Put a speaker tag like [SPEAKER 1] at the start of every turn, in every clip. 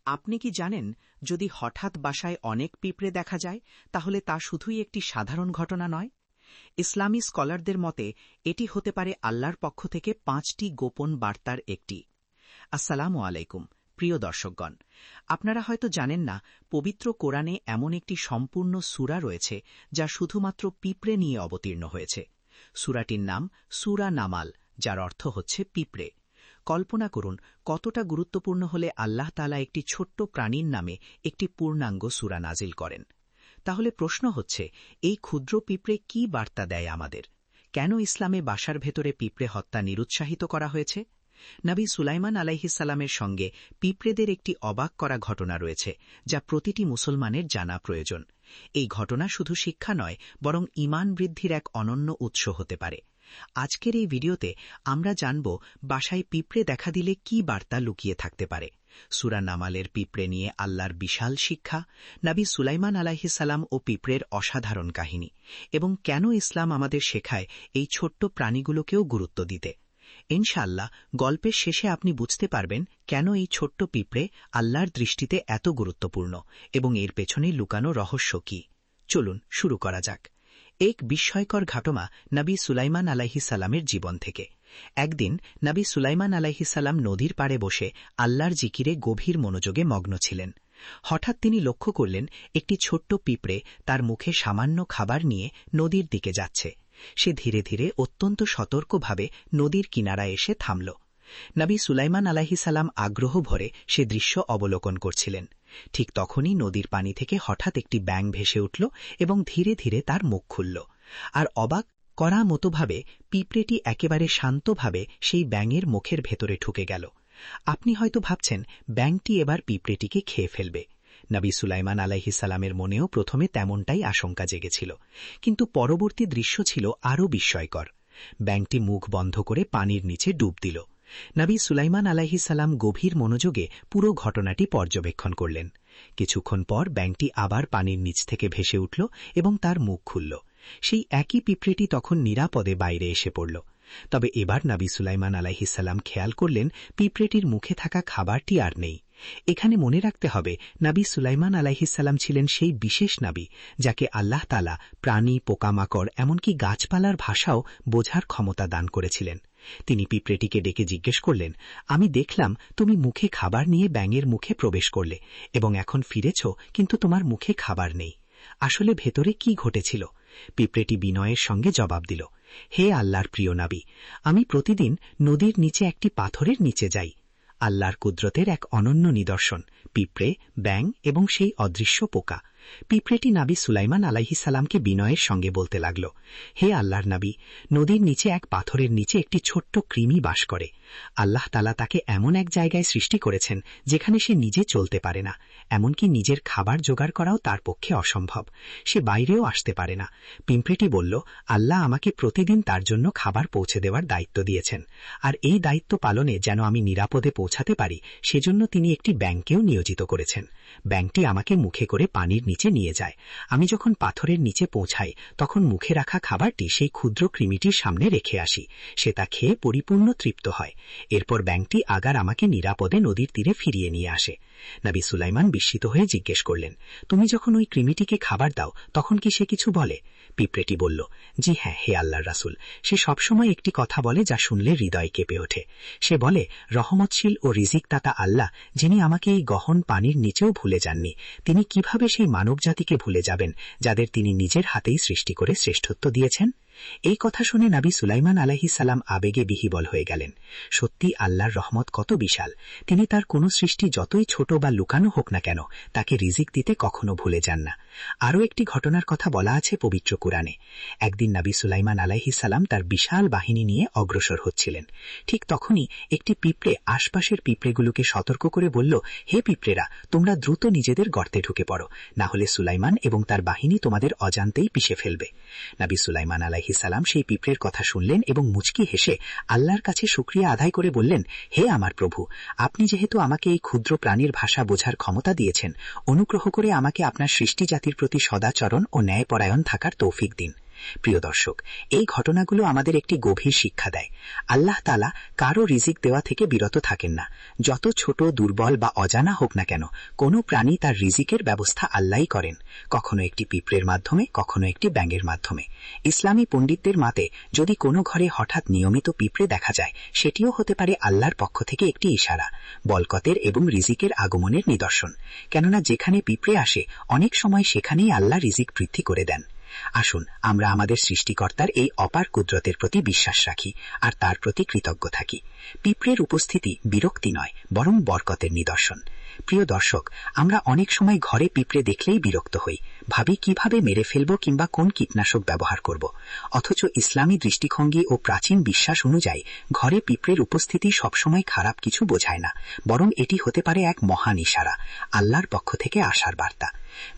[SPEAKER 1] আপনি কি জানেন, যদি হঠাৎ বাসায় অনেক পিঁপড়ে দেখা যায় তাহলে তা শুধুই একটি সাধারণ ঘটনা নয়। ইসলামী স্কলারদের মতে এটি হতে পারে আল্লাহর পক্ষ থেকে 5টি গোপন বার্তার একটি। আসসালামু আলাইকুম প্রিয় দর্শকগণ, আপনারা হয়তো জানেন না, পবিত্র কোরআনে এমন একটি সম্পূর্ণ সূরা রয়েছে যা শুধুমাত্র পিঁপড়ে নিয়ে অবতীর্ণ হয়েছে। সূরাটির নাম সূরা নামাল, যার অর্থ হচ্ছে পিঁপড়ে। কল্পনা করুন, কতটা গুরুত্বপূর্ণ হলে আল্লাহ তাআলা একটি ছোট্ট প্রাণীর নামে একটি পূর্ণাঙ্গ সূরা নাজিল করেন। তাহলে প্রশ্ন হচ্ছে, এই ক্ষুদ্র পিঁপড়ে কি বার্তা দেয় আমাদের? কেন ইসলামে বাসার ভেতরে পিঁপড়ে হত্যা নিরুৎসাহিত করা হয়েছে? নবী সুলাইমান আলাইহিস সালামের সঙ্গে পিঁপড়েদের একটি অবাক করা ঘটনা রয়েছে, যা প্রতিটি মুসলমানের জানা প্রয়োজন। এই ঘটনা শুধু শিক্ষা নয়, বরং ঈমান বৃদ্ধির এক অনন্য উৎস হতে পারে। আজকের এই ভিডিওতে আমরা জানব, বাসায় পিঁপড়ে দেখা দিলে কি বার্তা লুকিয়ে থাকতে পারে। সূরা নামালের পিঁপড়ে নিয়ে আল্লাহর বিশাল শিক্ষা, নবী সুলাইমান আলাইহিস সালাম ও পিঁপড়ের অসাধারণ কাহিনী, এবং কেন ইসলাম আমাদের শেখায় এই ছোট্ট প্রাণীগুলোকেও গুরুত্ব দিতে। ইনশাআল্লাহ গল্পের শেষে আপনি বুঝতে পারবেন কেন এই ছোট্ট পিঁপড়ে আল্লাহর দৃষ্টিতে এত গুরুত্বপূর্ণ এবং এর পেছনে লুকানো রহস্য কি। চলুন শুরু করা যাক। এক বিস্ময়কর ঘটনা নবী সুলাইমান আলাইহিস সালামের জীবন থেকে। একদিন নবী সুলাইমান আলাইহিস সালাম নদীর পাড়ে বসে আল্লাহর জিকিরে গভীর মনোযোগে মগ্ন ছিলেন। হঠাৎ তিনি লক্ষ্য করলেন, একটি ছোট্ট পিঁপড়ে তার মুখে সামান্য খাবার নিয়ে নদীর দিকে যাচ্ছে। সে ধীরে ধীরে অত্যন্ত সতর্কভাবে নদীর কিনারায় এসে থামল। নবী সুলাইমান আলাইহিস সালাম আগ্রহ ভরে সে দৃশ্য অবলোকন করছিলেন। ঠিক তখনই নদীর পানি থেকে হঠাৎ একটি ব্যাঙ ভেসে উঠল এবং ধীরে ধীরে তার মুখ খুলল। আর অবাক করা মতোভাবে পিঁপড়েটি একেবারে শান্তভাবে সেই ব্যাঙের মুখের ভেতরে ঢুকে গেল। আপনি হয়তো ভাবছেন, ব্যাঙটি এবার পিঁপড়েটিকে খেয়ে ফেলবে। নবী সুলাইমান আলাইহিস সালামের মনেও প্রথমে তেমনটাই আশঙ্কা জেগেছিল, কিন্তু পরবর্তী দৃশ্য ছিল আরও বিস্ময়কর। ব্যাঙটি মুখ বন্ধ করে পানির নিচে ডুব দিল। নবী সুলাইমান আলাইহিস সালাম গভীর মনোযোগে পুরো ঘটনাটি পর্যবেক্ষণ করলেন। কিছুক্ষণ পর ব্যাঙটি আবার পানির নিচ থেকে ভেসে উঠল এবং তার মুখ খুলল। সেই একই পিঁপড়েটি তখন নিরাপদে বাইরে এসে পড়ল। তবে এবার নবী সুলাইমান আলাইহিস সালাম খেয়াল করলেন, পিঁপড়েটির মুখে থাকা খাবারটি আর নেই। এখানে মনে রাখতে হবে, নবী সুলাইমান আলাইহিস সালাম ছিলেন সেই বিশেষ নবী যাকে আল্লাহ তাআলা প্রাণী, পোকামাকড়, এমনকি গাছপালার ভাষাও বোঝার ক্ষমতা দান করেছিলেন। তিনি পিঁপড়েটিকে ডেকে জিজ্ঞেস করলেন, আমি দেখলাম তুমি মুখে খাবার নিয়ে ব্যাঙের মুখে প্রবেশ করলে এবং এখন ফিরেছ, কিন্তু তোমার মুখে খাবার নেই। আসলে ভেতরে কি ঘটেছিল? পিঁপড়েটি বিনয়ের সঙ্গে জবাব দিল, হে আল্লাহর প্রিয় নবী, আমি প্রতিদিন নদীর নিচে একটি পাথরের নিচে যাই। আল্লাহর কুদরতের এক অনন্য নিদর্শন পিঁপড়ে, ব্যাঙ এবং সেই অদৃশ্য পোকা। পিঁপড়েটি নবী সুলাইমান আলাইহিস সালামকে বিনয়ের সঙ্গে বলতে লাগল, হে আল্লাহর নবী, নদীর নিচে এক পাথরের নিচে একটি ছোট্ট কৃমি বাস করে। আল্লাহ তাআলা তাকে এমন এক জায়গায় সৃষ্টি করেছেন যেখানে সে নিজে চলতে পারে না, এমনকি নিজের খাবার জোগাড় করাও তার পক্ষে অসম্ভব। সে বাইরেও আসতে পারে না। পিঁপড়েটি বলল, আল্লাহ আমাকে প্রতিদিন তার জন্য খাবার পৌঁছে দেওয়ার দায়িত্ব দিয়েছেন, আর এই দায়িত্ব পালনে যেন আমি নিরাপদে পৌঁছাতে পারি সেজন্য তিনি একটি ব্যাঙকেও নিয়োজিত করেছেন। ব্যাঙটি আমাকে মুখে করে পানির নিচে নিয়ে যায়। আমি যখন পাথরের নিচে পৌঁছাই তখন মুখে রাখা খাবারটি সেই ক্ষুদ্র কৃমিটির সামনে রেখে আসি। সে তা খেয়ে পরিপূর্ণ তৃপ্ত হয়। এরপর ব্যাঙটি আগার আমাকে নিরাপদে নদীর তীরে ফিরিয়ে নিয়ে আসে। নবী সুলাইমান বিস্মিত হয়ে জিজ্ঞেস করলেন, তুমি যখন ওই কৃমিটিকে খাবার দাও তখন কি সে কিছু বলে? পিঁপড়েটি বলল, জি হ্যাঁ, হে আল্লাহর রাসূল, সে সবসময় একটি কথা বলে যা শুনলে হৃদয় কেঁপে ওঠে। সে বলে, রহমতশীল ও রিজিকদাতা আল্লাহ, যিনি আমাকে এই গহন পানির নিচেও ভুলে যাননি, তিনি কিভাবে সেই মানবজাতিকে ভুলে যাবেন যাদের তিনি নিজের হাতেই সৃষ্টি করে শ্রেষ্ঠত্ব দিয়েছেন? এই কথা শুনে নবী সুলাইমান আলাইহিস সালাম আবেগে বিহ্বল হয়ে গেলেন। সত্যি আল্লাহর রহমত কত বিশাল! তিনি তার কোন সৃষ্টি যতই ছোট বা লুকানো হোক না কেন, তাকে রিজিক দিতে কখনো ভুলে যান না। আরও একটি ঘটনার কথা বলা আছে পবিত্র কুরআনে। একদিন নবী সুলাইমান আলাইহিস সালাম তার বিশাল বাহিনী নিয়ে অগ্রসর হচ্ছিলেন। ঠিক তখনই একটি পিঁপড়ে আশপাশের পিঁপড়েগুলোকে সতর্ক করে বলল, হে পিঁপড়েরা, তোমরা দ্রুত নিজেদের গর্তে ঢুকে পড়ো, না হলে সুলাইমান এবং তার বাহিনী তোমাদের অজান্তেই পিষে ফেলবে। নবী সুলাইমান আলাইহিস সালাম সেই পিঁপড়ের কথা শুনলেন এবং মুচকি হেসে আল্লাহর কাছে শুকরিয়া আদায় করে বললেন, হে আমার প্রভু, আপনি যেহেতু আমাকে এই ক্ষুদ্র প্রাণীর ভাষা বোঝার ক্ষমতা দিয়েছেন, অনুগ্রহ করে আমাকে আপনার সৃষ্টি জাতির প্রতি সদাচরণ ও ন্যায়পরায়ণ থাকার তৌফিক দিন। প্রিয় দর্শক, এই ঘটনাগুলো আমাদের একটি গভীর শিক্ষা দেয়। আল্লাহ তাআলা কারো রিজিক দেওয়া থেকে বিরত থাকেন না। যত ছোট, দুর্বল বা অজানা হোক না কেন, কোনো প্রাণী তার রিজিকের ব্যবস্থা আল্লাহই করেন, কখনো একটি পিঁপড়ের মাধ্যমে, কখনো একটি ব্যাঙের মাধ্যমে। ইসলামী পণ্ডিতদের মতে যদি কোনো ঘরে হঠাৎ নিয়মিত পিঁপড়ে দেখা যায়, সেটিও হতে পারে আল্লাহর পক্ষ থেকে একটি ইশারা, বরকতের এবং রিজিকের আগমনের নিদর্শন। কেননা যেখানে পিঁপড়ে আসে, অনেক সময় সেখানেই আল্লাহ রিজিক বৃদ্ধি করে দেন। আসুন আমরা আমাদের সৃষ্টিকর্তার এই অপার কুদরতের প্রতি বিশ্বাস রাখি আর তার প্রতি কৃতজ্ঞ থাকি। পিঁপড়ের উপস্থিতি বিরক্তি নয়, বরং বরকতের নিদর্শন। প্রিয় দর্শক, আমরা অনেক সময় ঘরে পিঁপড়ে দেখলেই বিরক্ত হই, ভাবি কিভাবে মেরে ফেলব কিংবা কোন কীটনাশক ব্যবহার করব। অথচ ইসলামী দৃষ্টিভঙ্গি ও প্রাচীন বিশ্বাস অনুযায়ী ঘরে পিঁপড়ের উপস্থিতি সবসময় খারাপ কিছু বোঝায় না, বরং এটি হতে পারে এক মহান ইশারা, আল্লাহর পক্ষ থেকে আসার বার্তা।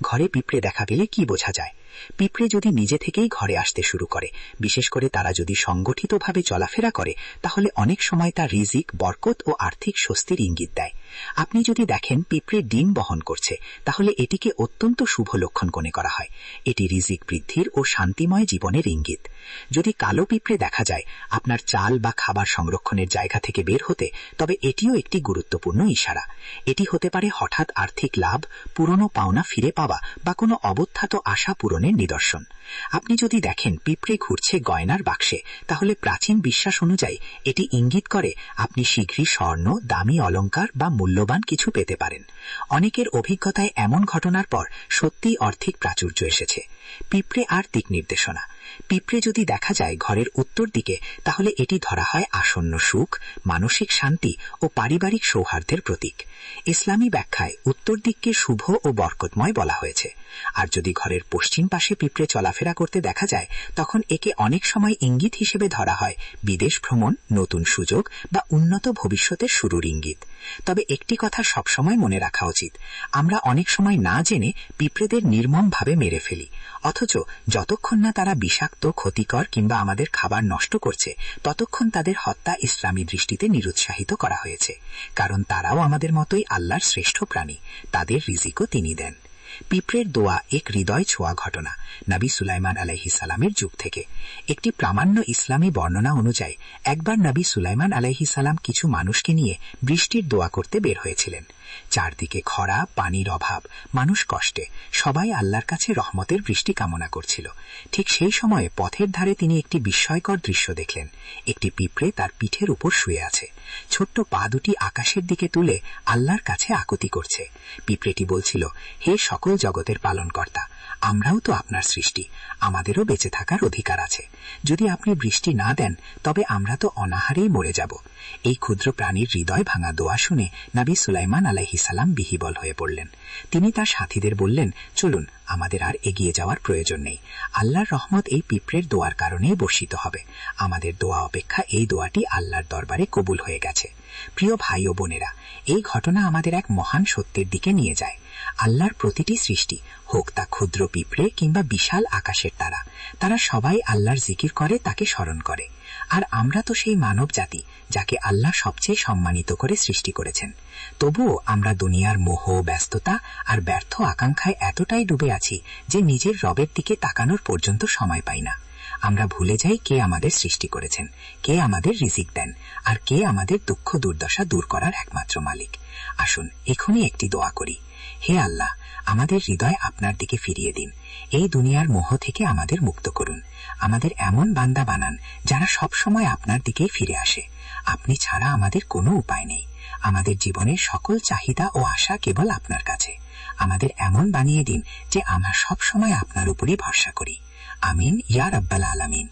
[SPEAKER 1] ঘরে পিঁপড়ে দেখা পেলে কি বোঝা যায়? পিঁপড়ে যদি নিজে থেকেই ঘরে আসতে শুরু করে, বিশেষ করে তারা যদি সংগঠিতভাবে চলাফেরা করে, তাহলে অনেক সময় তা রিজিক, বরকত ও আর্থিক স্বস্তির ইঙ্গিত দেয়। আপনি যদি দেখেন পিঁপড়ে ডিম বহন করছে, তাহলে এটিকে অত্যন্ত শুভ লক্ষণ মনে করা হয়। এটি রিজিক বৃদ্ধির ও শান্তিময় জীবনের ইঙ্গিত। যদি কালো পিঁপড়ে দেখা যায় আপনার চাল বা খাবার সংরক্ষণের জায়গা থেকে বের হতে, তবে এটিও একটি গুরুত্বপূর্ণ ইশারা। এটি হতে পারে হঠাৎ আর্থিক লাভ, পুরনো পাওনা ফিরে পাওয়া বা কোনো অবধাত আশা পূরণের নিদর্শন। আপনি যদি দেখেন পিঁপড়ে ঘুরছে গয়নার বাক্সে, তাহলে প্রাচীন বিশ্বাস অনুযায়ী এটি ইঙ্গিত করে আপনি শীঘ্রই স্বর্ণ, দামি অলংকার বা মূল্যবান কিছু পেতে পারেন। অনেকের অভিজ্ঞতায় এমন ঘটনার পর সত্যিই আর্থিক প্রাচুর্য এসেছে। পিঁপড়ে আর দিক নির্দেশনা। পিঁপড়ে যদি দেখা যায় ঘরের উত্তর দিকে, তাহলে এটি ধরা হয় আসন্ন সুখ, মানসিক শান্তি ও পারিবারিক সৌহার্দ্যের প্রতীক। ইসলামী ব্যাখ্যায় উত্তর দিককে শুভ ও বরকতময় বলা হয়েছে। আর যদি ঘরের পশ্চিম পাশে পিঁপড়ে চলাফেরা করতে দেখা যায়, তখন একে অনেক সময় ইঙ্গিত হিসেবে ধরা হয় বিদেশ ভ্রমণ, নতুন সুযোগ বা উন্নত ভবিষ্যতের শুরুর ইঙ্গিত। তবে একটি কথা সবসময় মনে রাখা উচিত, আমরা অনেক সময় না জেনে পিঁপড়েদের নির্মমভাবে মেরে ফেলি। অথচ যতক্ষণ না তারা বিষাক্ত, ক্ষতিকর কিংবা আমাদের খাবার নষ্ট করছে, ততক্ষণ তাদের হত্যা ইসলামী দৃষ্টিতে নিরুৎসাহিত করা হয়েছে। কারণ তারাও আমাদের মতোই আল্লাহর শ্রেষ্ঠ প্রাণী, তাদের রিজিকও তিনি দেন। পিঁপড়ের দোয়া এক হৃদয় ছোঁয়া ঘটনা নবী সুলাইমান আলাইহিস সালামের যুগ থেকে। একটি প্রামাণ্য ইসলামী বর্ণনা অনুযায়ী একবার নবী সুলাইমান আলাইহিস সালাম কিছু মানুষকে নিয়ে বৃষ্টির দোয়া করতে বের হয়েছিলেন। চারদিকে খরা, পানির অভাব, মানুষ কষ্টে, সবাই আল্লাহর কাছে রহমতের বৃষ্টি কামনা করছিল। ঠিক সেই সময়ে পথের ধারে তিনি একটি বিস্ময়কর দৃশ্য দেখলেন। একটি পিঁপড়ে তার পিঠের উপর শুয়ে আছে, ছোট্ট পা দুটি আকাশের দিকে তুলে আল্লাহর কাছে আকুতি করছে। পিঁপড়েটি বলছিল, হে সকল জগতের পালনকর্তা, আমরাও তো আপনার সৃষ্টি, আমাদেরও বেঁচে থাকার অধিকার আছে। যদি আপনি বৃষ্টি না দেন, তবে আমরা তো অনাহারেই মরে যাব। এই ক্ষুদ্র প্রাণীর হৃদয় ভাঙা দোয়া শুনে নবী সুলাইমান আলাইহিস সালাম বিহ্বল হয়ে পড়লেন। তিনি তার সাথীদের বললেন, চলুন, আমাদের আর এগিয়ে যাওয়ার প্রয়োজন নেই। আল্লাহর রহমত এই পিঁপড়ের দোয়ার কারণেই বর্ষিত হবে। আমাদের দোয়া অপেক্ষা এই দোয়াটি আল্লাহর দরবারে কবুল হয়ে গেছে। প্রিয় ভাই ও বোনেরা, এই ঘটনা আমাদের এক মহান সত্যের দিকে নিয়ে যায়। আল্লাহর প্রতিটি সৃষ্টি, হোক তা ক্ষুদ্র পিঁপড়ে কিংবা বিশাল আকাশের তারা, তারা সবাই আল্লাহর জিকির করে, তাকে স্মরণ করে। আর আমরা তো সেই মানব জাতি যাকে আল্লাহ সবচেয়ে সম্মানিত করে সৃষ্টি করেছেন। তবুও আমরা দুনিয়ার মোহ, ব্যস্ততা আর ব্যর্থ আকাঙ্ক্ষায় এতটাই ডুবে আছি যে নিজের রবের দিকে তাকানোর পর্যন্ত সময় পাই না। আমরা ভুলে যাই কে আমাদের সৃষ্টি করেছেন, কে আমাদের রিজিক দেন, আর কে আমাদের দুঃখ দুর্দশা দূর করার একমাত্র মালিক। আসুন এখনই একটি দোয়া করি। হে আল্লাহ, আমাদের হৃদয় আপনার দিকে ফিরিয়ে দিন। এই দুনিয়ার মোহ থেকে আমাদের মুক্ত করুন। আমাদের এমন বান্দা বানান যারা সব সময় আপনার দিকেই ফিরে আসে। আপনি ছাড়া আমাদের কোনো উপায় নেই। আমাদের জীবনের সকল চাহিদা ও আশা কেবল আপনার কাছে। আমাদের এমন বানিয়ে দিন যে আমরা সব সময় আপনার উপরই ভরসা করি। আমিন ইয়া রাব্বাল আলামিন।